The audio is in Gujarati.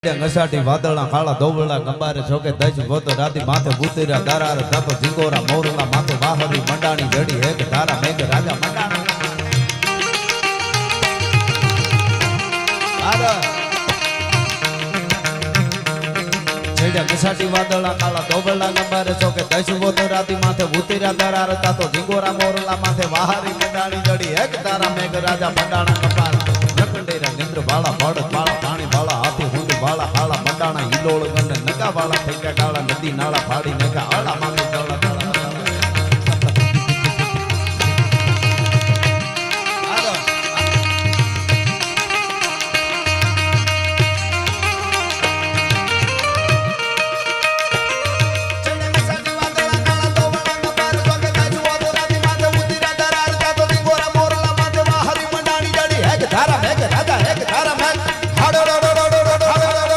ngસાટી વાદળા કાળા દોબળા ગંબારે છોકે દજ ગોતો રાતી માથે ભૂતરા દારાર જાતો ઝીંગોરા મોરલા માથે વાહરી મંડાણી જડી હેક તારા મેઘ રાજા મંડાણા ngસાટી વાદળા કાળા દોબળા ગંબારે છોકે દજ ગોતો રાતી માથે ભૂતરા દારાર જાતો ઝીંગોરા મોરલા માથે વાહરી મંડાણી જડી હેક તારા મેઘ રાજા મંડાણા કપાર નકંડેરા નિંદ્ર બાળા ભડ બાળા પાણી બાળા હાથી હુંડ બાળા હાળા મંડાણા હિલોળ ગંડ નકા બાળા થઈ ગયા કાળા નદી નાળા ફાડી નકા આળા